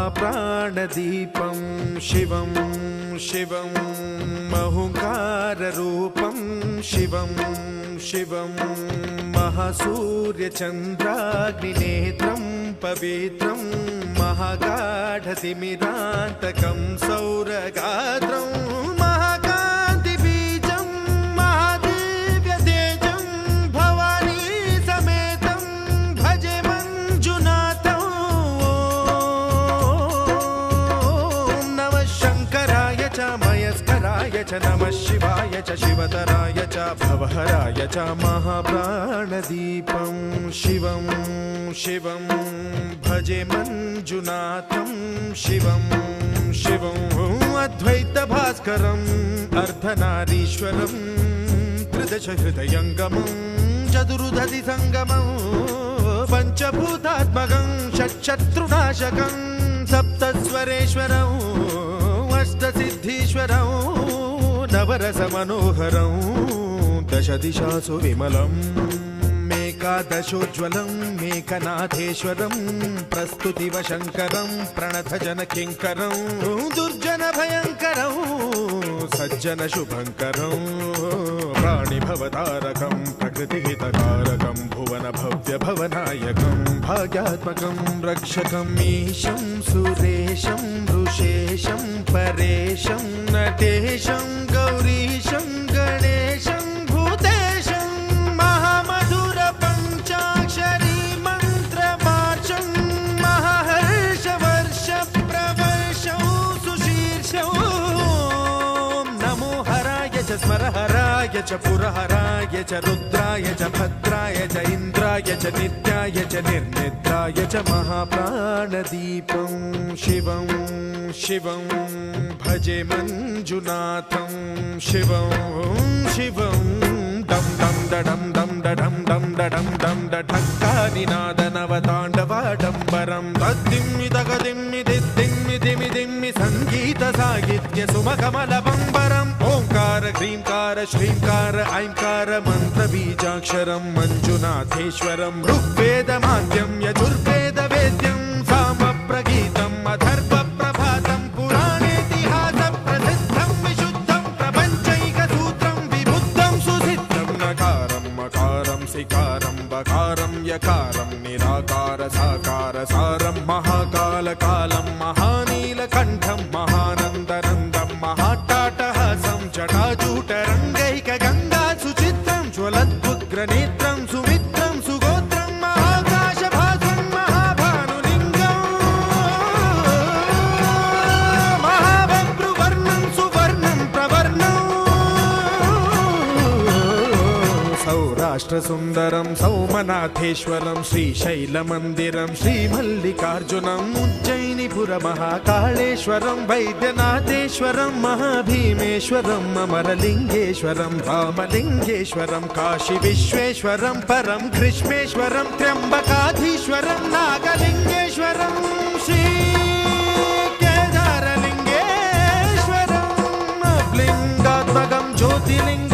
महाप्राणदीपं शिवं शिवं महुकाररूपं शिवं शिवं महासूर्यचन्द्राग्निनेत्रं पवित्रं महागाढतिमिरान्तकं सौरगात्रं महाकान्तिबीजं महादिव्यतेजं भवानी समेतं भजे मञ्जुनाथं। ॐ नमः शङ्कराय च मयस्कराय च नमः शिवाय च शिवतराय च भवहराय च महाप्राणदीपं शिवं शिवं भजे मञ्जुनाथं शिवं शिवं अद्वैतभास्करम् अर्धनारीश्वरं त्रिदशहृदयङ्गमं चतुर्दधिसङ्गमं पञ्चभूतात्मकं षट्शत्रुनाशकं सप्तस्वरेश्वरं अष्टसिद्धीश्वरं नवरसमनोहरं दशदिशासु विमलम् एकादशोज्ज्वलं मेघनाथेश्वरं प्रस्तुतिवशङ्करं प्रणतजनकिङ्करं दुर्जनभयङ्करं सज्जनशुभङ्करं प्राणिभवतारकं प्रकृतिहितकारकं भुवनभव्यभवनायकं भाग्यात्मकं रक्षकं ईशं सुरेशं ऋषेशं परेशं नटेशं गौरीशं गणेशं भूतेशं महामधुर पञ्चाक्षरी मन्त्रमार्चं महाहर्षवर्ष प्रवर्षं सुशीर्षं नमो हराय च स्मरहराय च पुरहराय च रुद्राय च भद्राय च इन्द्राय च नित्याय च निर्निद्राय च महाप्राणदीपं शिवं शिवं भजे मञ्जुनाथं शिवं शिवं डं डं डडं डं डडं डं डडं डं डढक्कानिनादनवताण्डवाडम्बरं तद्दिम्मि तगदिम्मि दिद्दिम्मि दिमि दिम्मि सङ्गीतसाहित्य सुमकमलबम्बरम् ओङ्कार ह्रीङ्कार श्रीङ्कार ऐङ्कार मन्त्रबीजाक्षरं मञ्जुनाथेश्वरं ऋग्वेदमाद्यं यजुर्वेदवेद्यं सामप्रगीतम् अथर्वप्रभातं पुराणेतिहासप्रसिद्धं विशुद्धं प्रपञ्चैकसूत्रं विबुद्धं सुसिद्धं नकारं मकारं सिकारं बकारं यकारं निराकार साकार सारं महाकालकालं महानीलकण्ठं महानन्दनन्दं महाट्टाटहासं जटाजूटरङ्गैकगङ्गा सुचित्रं ज्वलद्वुग्रनेत्रं सुमित्रं सुगोत्रं महाकाशभासं महाभानुलिङ्गं महाबभ्रुवर्णं सुवर्णं प्रवर्णं सौराष्ट्रसुन्दरं सौमनाथेश्वरं श्रीशैलमन्दिरं श्रीमल्लिकार्जुनम् उज्जयिनीपुरमहाकाळेश्वरं वैद्यनाथेश्वरं महाभीमेश्वरं अमरलिङ्गेश्वरं रामलिङ्गेश्वरं काशीविश्वेश्वरं परं ग्रीष्मेश्वरं त्र्यम्बकाधीश्वरं नागलिङ्गेश्वरं श्रीकेदारलिङ्गेश्वरं लिङ्गात्मकं ज्योतिर्लिङ्गं